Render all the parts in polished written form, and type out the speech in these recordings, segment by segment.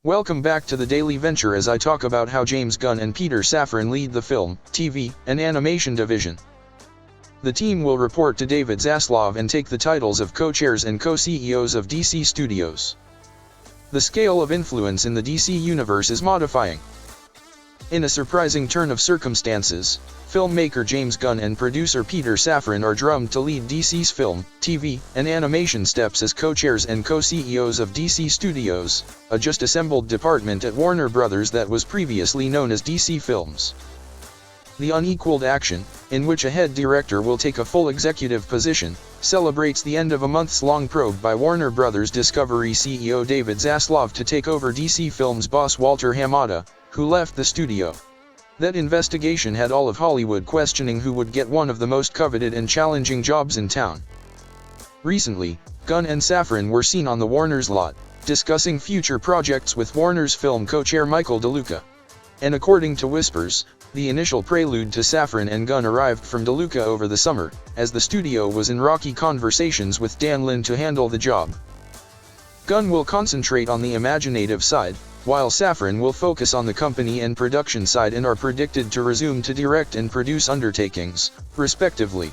Welcome back to the Daily Venture as I talk about how James Gunn and Peter Safran lead the film, TV, and animation division. The team will report to David Zaslav and take the titles of co-chairs and co-CEOs of DC Studios. The scale of influence in the DC universe is modifying. In a surprising turn of circumstances, filmmaker James Gunn and producer Peter Safran are drummed to lead DC's film, TV, and animation steps as co-chairs and co-CEOs of DC Studios, a just-assembled department at Warner Bros. That was previously known as DC Films. The unequaled action, in which a head director will take a full executive position, celebrates the end of a months-long probe by Warner Bros. Discovery CEO David Zaslav to take over DC Films boss Walter Hamada, who left the studio. That investigation had all of Hollywood questioning who would get one of the most coveted and challenging jobs in town. Recently, Gunn and Safran were seen on the Warner's lot, discussing future projects with Warner's film co-chair Michael DeLuca. And according to whispers, the initial prelude to Safran and Gunn arrived from DeLuca over the summer, as the studio was in rocky conversations with Dan Lin to handle the job. Gunn will concentrate on the imaginative side, while Safran will focus on the company and production side and are predicted to resume to direct and produce undertakings, respectively.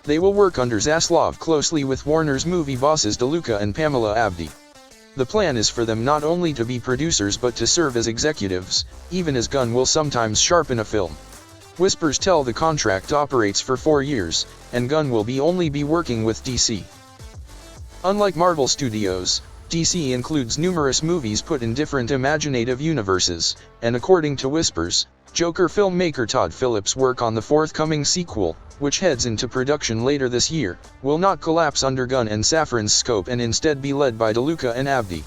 They will work under Zaslav closely with Warner's movie bosses DeLuca and Pamela Abdi. The plan is for them not only to be producers but to serve as executives, even as Gunn will sometimes sharpen a film. Whispers tell the contract operates for 4 years, and Gunn will only be working with DC. Unlike Marvel Studios, DC includes numerous movies put in different imaginative universes, and according to whispers, Joker filmmaker Todd Phillips' work on the forthcoming sequel, which heads into production later this year, will not collapse under Gunn and Safran's scope and instead be led by DeLuca and Abdi.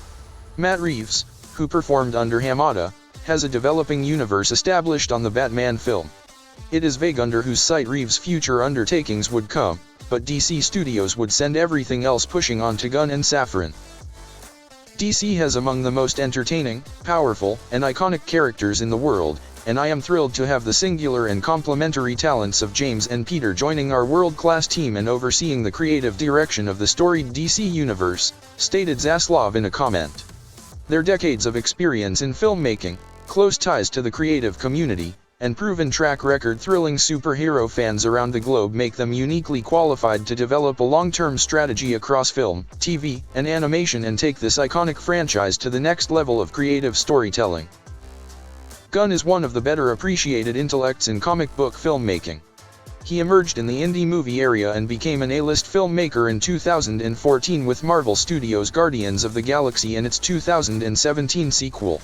Matt Reeves, who performed under Hamada, has a developing universe established on the Batman film. It is vague under whose site Reeves' future undertakings would come, but DC Studios would send everything else pushing on to Gunn and Safran. DC has among the most entertaining, powerful, and iconic characters in the world, and I am thrilled to have the singular and complementary talents of James and Peter joining our world-class team and overseeing the creative direction of the storied DC universe, stated Zaslav in a comment. Their decades of experience in filmmaking, close ties to the creative community, and proven track record thrilling superhero fans around the globe make them uniquely qualified to develop a long-term strategy across film, TV, and animation and take this iconic franchise to the next level of creative storytelling. Gunn is one of the better appreciated intellects in comic book filmmaking. He emerged in the indie movie area and became an A-list filmmaker in 2014 with Marvel Studios' Guardians of the Galaxy and its 2017 sequel.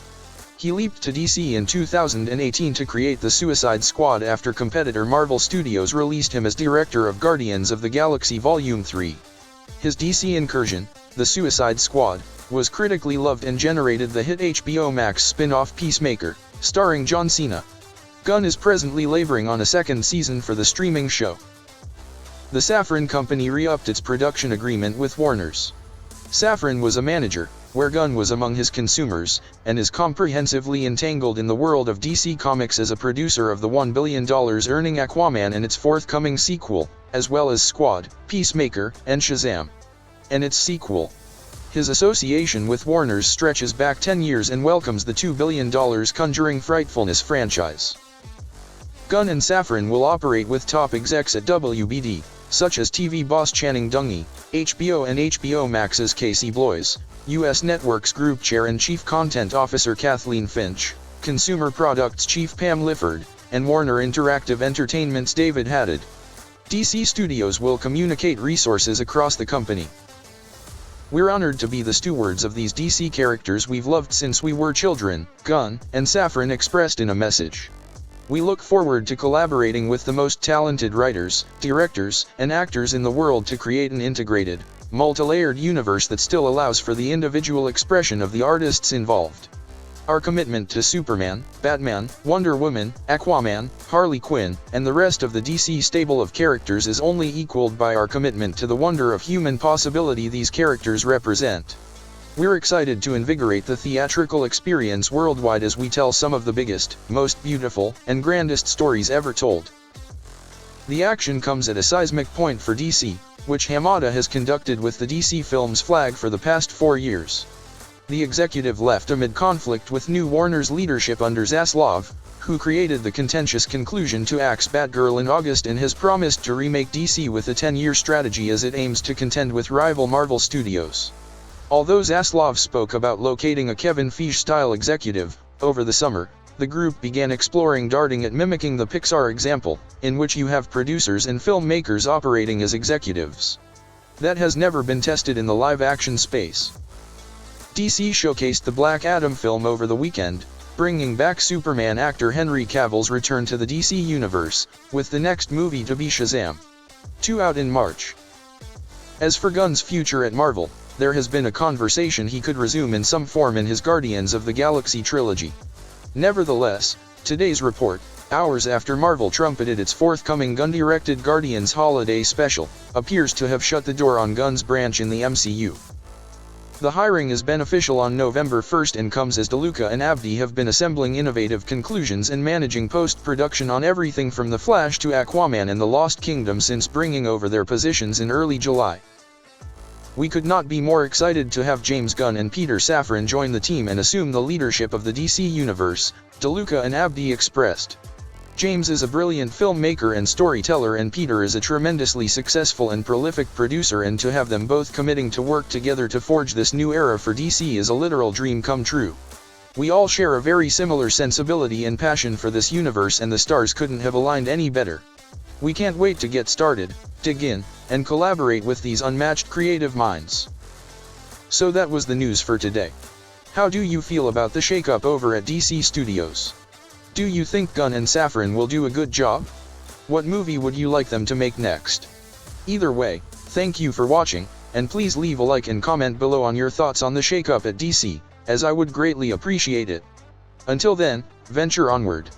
He leaped to DC in 2018 to create the Suicide Squad after competitor Marvel Studios released him as director of Guardians of the Galaxy Volume 3. His DC incursion, The Suicide Squad, was critically loved and generated the hit HBO Max spin-off Peacemaker, starring John Cena. Gunn is presently laboring on a second season for the streaming show. The Safran company re-upped its production agreement with Warner's. Safran was a manager, where Gunn was among his consumers, and is comprehensively entangled in the world of DC Comics as a producer of the $1 billion earning Aquaman and its forthcoming sequel, as well as Squad, Peacemaker, and Shazam and its sequel. His association with Warner's stretches back 10 years and welcomes the $2 billion Conjuring Frightfulness franchise. Gunn and Safran will operate with top execs at WBD, such as TV boss Channing Dungey, HBO and HBO Max's Casey Bloys, US Networks Group Chair and Chief Content Officer Kathleen Finch, Consumer Products Chief Pam Lifford, and Warner Interactive Entertainment's David Haddad. DC Studios will communicate resources across the company. We're honored to be the stewards of these DC characters we've loved since we were children, Gunn and Safran expressed in a message. We look forward to collaborating with the most talented writers, directors, and actors in the world to create an integrated, multi-layered universe that still allows for the individual expression of the artists involved. Our commitment to Superman, Batman, Wonder Woman, Aquaman, Harley Quinn, and the rest of the DC stable of characters is only equaled by our commitment to the wonder of human possibility these characters represent. We're excited to invigorate the theatrical experience worldwide as we tell some of the biggest, most beautiful, and grandest stories ever told. The action comes at a seismic point for DC, which Hamada has conducted with the DC Films flag for the past 4 years. The executive left amid conflict with new Warner's leadership under Zaslav, who created the contentious conclusion to Axe Batgirl in August and has promised to remake DC with a 10-year strategy as it aims to contend with rival Marvel Studios. Although Zaslav spoke about locating a Kevin Feige-style executive, over the summer, the group began exploring darting at mimicking the Pixar example, in which you have producers and filmmakers operating as executives. That has never been tested in the live-action space. DC showcased the Black Adam film over the weekend, bringing back Superman actor Henry Cavill's return to the DC universe, with the next movie to be Shazam 2 out in March. As for Gunn's future at Marvel, there has been a conversation he could resume in some form in his Guardians of the Galaxy trilogy. Nevertheless, today's report, hours after Marvel trumpeted its forthcoming Gunn-directed Guardians Holiday Special, appears to have shut the door on Gunn's branch in the MCU. The hiring is beneficial on November 1st and comes as DeLuca and Abdi have been assembling innovative conclusions and managing post-production on everything from The Flash to Aquaman and the Lost Kingdom since bringing over their positions in early July. We could not be more excited to have James Gunn and Peter Safran join the team and assume the leadership of the DC Universe, DeLuca and Abdi expressed. James is a brilliant filmmaker and storyteller, and Peter is a tremendously successful and prolific producer, and to have them both committing to work together to forge this new era for DC is a literal dream come true. We all share a very similar sensibility and passion for this universe, and the stars couldn't have aligned any better. We can't wait to get started, dig in, and collaborate with these unmatched creative minds. So that was the news for today. How do you feel about the shakeup over at DC Studios? Do you think Gunn and Safran will do a good job? What movie would you like them to make next? Either way, thank you for watching, and please leave a like and comment below on your thoughts on the shakeup at DC, as I would greatly appreciate it. Until then, venture onward.